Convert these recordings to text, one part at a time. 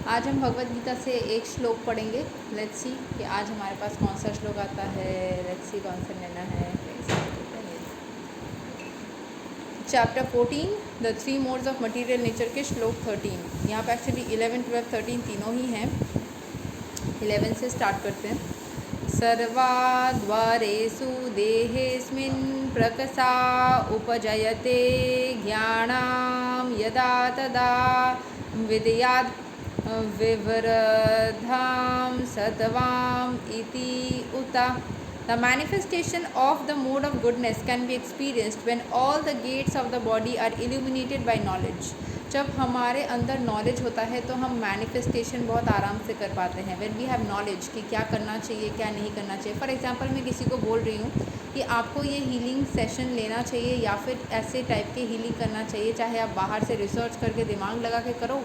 आज हम भगवद गीता से एक श्लोक पढ़ेंगे। लेट्स सी कि आज हमारे पास कौन सा श्लोक आता है। लेट्स सी कौन सा लेना है। Chapter 14 the three modes of material nature के श्लोक 13। यहाँ पे एक्चुअली 11, 12, 13 तीनों ही हैं। 11 से स्टार्ट करते हैं। सर्वाद्वारेषु देहेऽस्मिन् प्रकसा उपजयते ज्ञानं यदा तदा विद्याद् विवरधाम सत्वाम इति उता। The manifestation of the mode of goodness can be experienced when all the gates of the body are illuminated by knowledge. जब हमारे अंदर नॉलेज होता है तो हम मैनिफेस्टेशन बहुत आराम से कर पाते हैं। When we have knowledge कि क्या करना चाहिए क्या नहीं करना चाहिए। फॉर एग्जांपल मैं किसी को बोल रही हूँ कि आपको ये हीलिंग सेशन लेना चाहिए या फिर ऐसे टाइप के हीलिंग करना चाहिए, चाहे आप बाहर से रिसर्च करके दिमाग लगा के करो,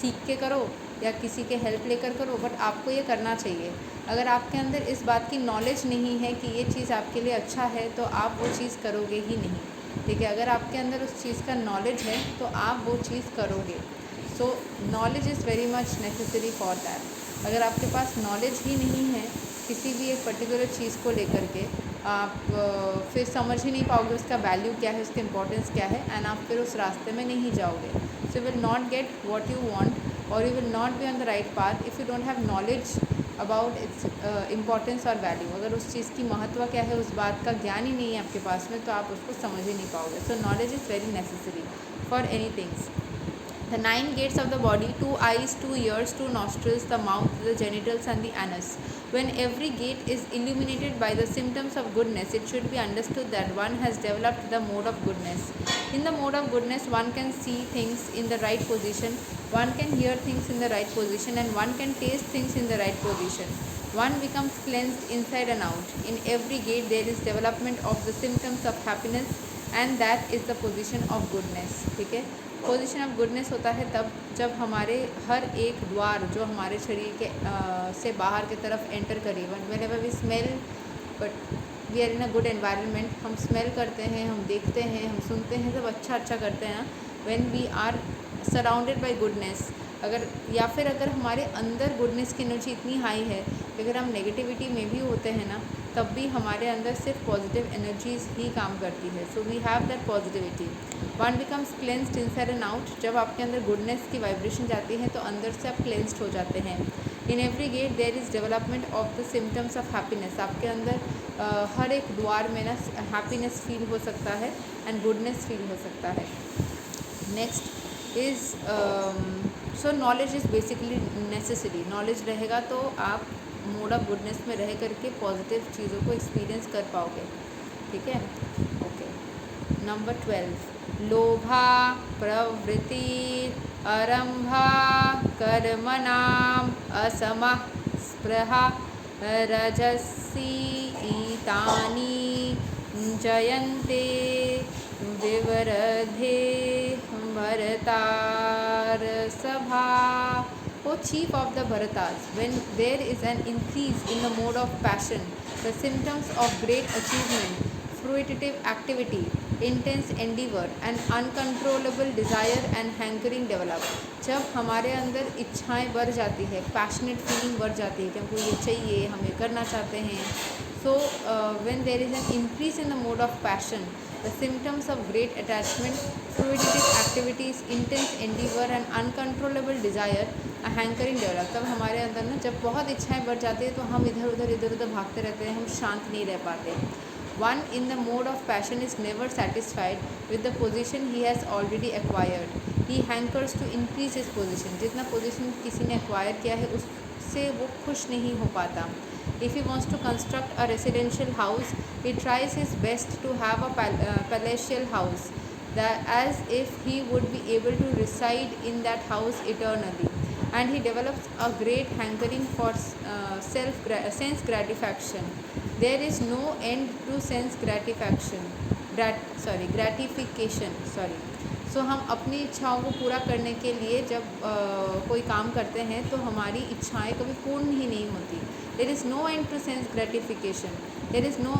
सीख के करो या किसी के हेल्प लेकर करो, बट आपको ये करना चाहिए। अगर आपके अंदर इस बात की नॉलेज नहीं है कि ये चीज़ आपके लिए अच्छा है तो आप वो चीज़ करोगे ही नहीं। ठीक है, अगर आपके अंदर उस चीज़ का नॉलेज है तो आप वो चीज़ करोगे। सो knowledge is very much necessary for that. अगर आपके पास नॉलेज ही नहीं है किसी भी एक पर्टिकुलर चीज़ को लेकर के, आप फिर समझ ही नहीं पाओगे उसका वैल्यू क्या है, उसका इंपॉर्टेंस क्या है, एंड आप फिर उस रास्ते में नहीं जाओगे। So you will not get what you want और you will not be on the right path if you don't have knowledge about its importance और वैल्यू। अगर उस चीज़ की महत्व क्या है उस बात का ज्ञान ही नहीं है आपके पास में तो आप उसको समझ ही नहीं पाओगे। सो knowledge is very necessary for any things. The 9 gates of the body, 2 eyes, 2 ears, 2 nostrils, the mouth, the genitals and the anus. When every gate is illuminated by the symptoms of goodness, it should be understood that one has developed the mode of goodness. In the mode of goodness, one can see things in the right position, one can hear things in the right position, and one can taste things in the right position. One becomes cleansed inside and out. In every gate, there is development of the symptoms of happiness, and that is the position of goodness. ठीक है, position of goodness होता है तब जब हमारे हर एक द्वार जो हमारे शरीर के से बाहर की तरफ एंटर करें। Whenever we smell but we are in a good environment, हम स्मेल करते हैं, हम देखते हैं, हम सुनते हैं, सब अच्छा अच्छा करते हैं when we are surrounded by goodness. अगर या फिर अगर हमारे अंदर गुडनेस की एनर्जी इतनी हाई है कि अगर हम नेगेटिविटी में भी होते हैं ना तब भी हमारे अंदर सिर्फ पॉजिटिव एनर्जीज ही काम करती है। So we have that positivity. One becomes cleansed inside and out. जब आपके अंदर गुडनेस की वाइब्रेशन जाती है तो अंदर से आप क्लेंस्ड हो जाते हैं। In every gate there is development of the symptoms of happiness. आपके अंदर हर एक द्वार में ना हैप्पीनेस फील हो सकता है एंड गुडनेस फील हो सकता है। Next is so knowledge is basically necessary. Knowledge रहेगा तो आप मोड ऑफ गुडनेस में रह करके पॉजिटिव चीज़ों को एक्सपीरियंस कर पाओगे। ठीक है, ओके। नंबर 12, लोभा प्रवृत्ति आरंभा कर्मणाम असमः स्पृहा रजसी इतानी जयन्ते विवरधे भरतार सभा। O chief of the Bharatas, when there is an increase in the mode of passion, the symptoms of great achievement, fruitive activity, intense endeavor and uncontrollable desire and hankering develop. जब हमारे अंदर इच्छाएं बढ़ जाती है, पैशनेट फीलिंग बढ़ जाती है कि हमको ये चाहिए, हम ये करना चाहते हैं। So when there is an increase in the mode of passion, the symptoms of great attachment, fruitive activities, intense endeavor and uncontrollable desire, a hankering develop. तब हमारे अंदर ना जब बहुत इच्छाएं बढ़ जाती है तो हम इधर उधर भागते रहते हैं, हम शांत नहीं रह पाते। One in the mode of passion is never satisfied with the position he has already acquired. He hankers to increase his position. जितना पोजीशन किसी ने एक्वायर किया है उससे वो खुश नहीं हो पाता। If he wants to construct a residential house, he tries his best to have a palatial house, that as if he would be able to reside in that house eternally, and he develops a great hankering for sense gratification. There is no end to sense gratification. सो हम अपनी इच्छाओं को पूरा करने के लिए जब कोई काम करते हैं तो हमारी इच्छाएं कभी पूर्ण ही नहीं होती. There is no end to sense gratification. There is no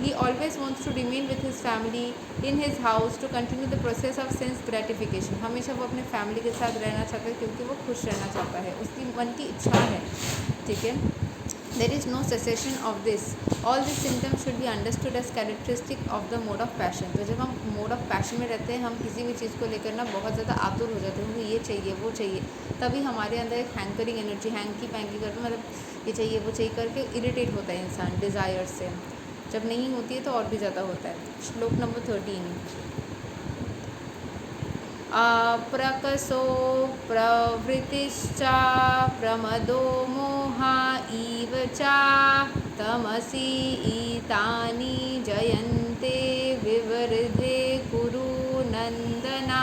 he always wants to remain with his family in his house to continue the process of sense gratification. हमेशा वो अपने फैमिली के साथ रहना चाहता है क्योंकि वो खुश रहना चाहता है, उसकी मन की इच्छा है. ठीक है. There is no cessation of this. All these symptoms should be understood as characteristic of the mode of passion. तो जब हम मोड ऑफ पैशन में रहते हैं, हम किसी भी चीज़ को लेकर ना बहुत ज़्यादा आतुर हो जाते हैं कि ये चाहिए वो चाहिए, तभी हमारे अंदर एक हैंकरिंग एनर्जी, हैंकी पैंकी करके मतलब ये चाहिए वो चाहिए करके इरिटेट होता है इंसान डिज़ायर से. जब नहीं होती है तो और भी ज़्यादा होता है. श्लोक नंबर 13. अप्रकसो प्रवृत्तिश्च प्रमदो मोहा इव च तमसि एतानि जयन्ते विवृधे कुरु नन्दना.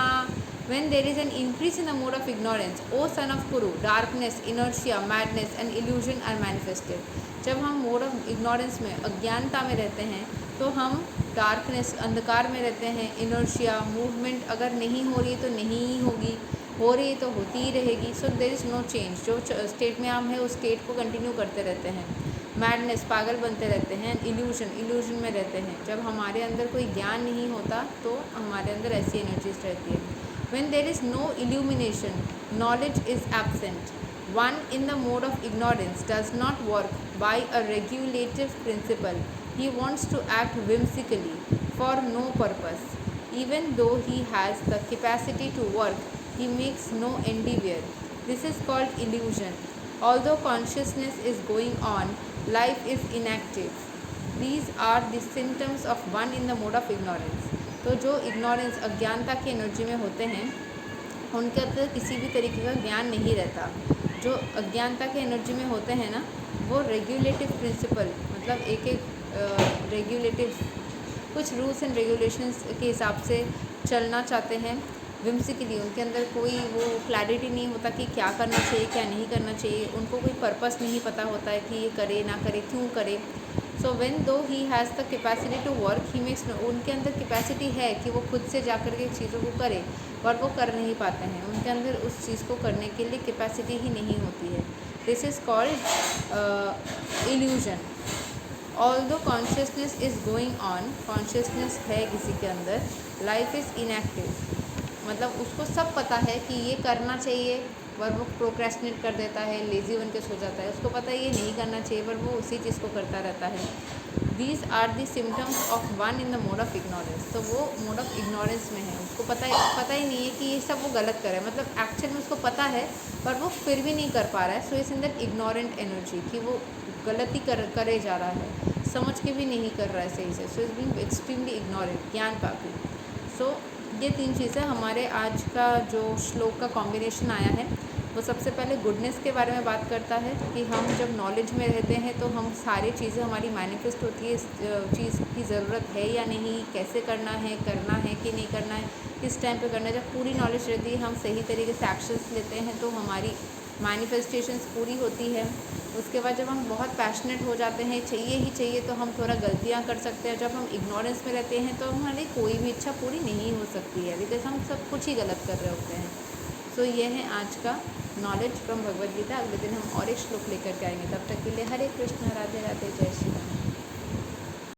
When there is an increase in the mode of ignorance, O son of Kuru, darkness, inertia, madness and illusion are manifested. जब हम मोड ऑफ इग्नोरेंस में, अज्ञानता में रहते हैं, तो हम डार्कनेस, अंधकार में रहते हैं. इनर्शिया, मूवमेंट अगर नहीं हो रही है तो नहीं ही होगी, हो रही है तो होती ही रहेगी. So there is no change. जो स्टेट में हम हैं उस स्टेट को कंटिन्यू करते रहते हैं. मैडनेस, पागल बनते रहते हैं. इल्यूजन में रहते हैं. जब हमारे अंदर कोई ज्ञान नहीं होता तो हमारे अंदर ऐसी एनर्जीज रहती है. When there is no illumination, knowledge is absent. One in the mode of ignorance does not work by a regulative principle. He wants to act whimsically for no purpose. Even though he has the capacity to work, he makes no endeavor. This is called illusion. Although consciousness is going on, life is inactive. These are the symptoms of one in the mode of ignorance. तो जो ignorance, अज्ञानता की energy में होते हैं, उनके अंदर किसी भी तरीके का ज्ञान नहीं रहता. जो अज्ञानता के एनर्जी में होते हैं ना, वो रेगुलेटिव प्रिंसिपल, मतलब एक रेगुलेटिव कुछ रूल्स एंड रेगुलेशंस के हिसाब से चलना चाहते हैं. विम्सिकली, उनके अंदर कोई वो क्लैरिटी नहीं होता कि क्या करना चाहिए क्या नहीं करना चाहिए. उनको कोई पर्पस नहीं पता होता है कि ये करे ना करे, क्यों करे. So when though he has the capacity to work, he makes, उनके अंदर कैपेसिटी है कि वो खुद से जा कर के चीज़ों को करे, और वो कर नहीं पाते हैं. उनके अंदर उस चीज़ को करने के लिए कैपेसिटी ही नहीं होती है. This is called illusion. Although consciousness is going on, consciousness है किसी के अंदर, लाइफ इज़ इनएक्टिव. मतलब उसको सब पता है कि ये करना चाहिए, पर वो प्रोक्रेस्टिनेट कर देता है, लेज़ी बन के सो जाता है. उसको पता है ये नहीं करना चाहिए, पर वो उसी चीज़ को करता रहता है. These are the symptoms of one in the mode of ignorance. तो वो मोड ऑफ इग्नोरेंस में है, उसको पता ही नहीं है कि ये सब वो गलत करे. मतलब एक्चुअल में उसको पता है, पर वो फिर भी नहीं कर पा रहा है. सो इस इन दैट इग्नोरेंट एनर्जी कि वो गलती करे जा रहा है, समझ के भी नहीं कर रहा है सही से. So is being extremely ignorant, ज्ञान पापी. सो ये तीन चीज़ें हमारे आज का जो श्लोक का कॉम्बिनेशन आया है, वो सबसे पहले गुडनेस के बारे में बात करता है कि हम जब नॉलेज में रहते हैं तो हम सारी चीज़ें हमारी मैनिफेस्ट होती है. इस चीज़ की ज़रूरत है या नहीं, कैसे करना है कि नहीं करना है, किस टाइम पे करना है. जब पूरी नॉलेज रहती है, हम सही तरीके से एक्शंस लेते हैं तो हमारी मैनिफेस्टेशंस पूरी होती है. उसके बाद जब हम बहुत पैशनेट हो जाते हैं, चाहिए ही चाहिए, तो हम थोड़ा गलतियाँ कर सकते हैं. जब हम इग्नोरेंस में रहते हैं तो हमारी कोई भी इच्छा पूरी नहीं हो सकती है, बिकॉज हम सब कुछ ही गलत कर रहे होते हैं. सो ये है आज का नॉलेज फ्रॉम भगवद गीता. अगले दिन हम और एक श्लोक लेकर के आएंगे. तब तक के लिए हरे कृष्ण, राधे राधे, जय श्री राम.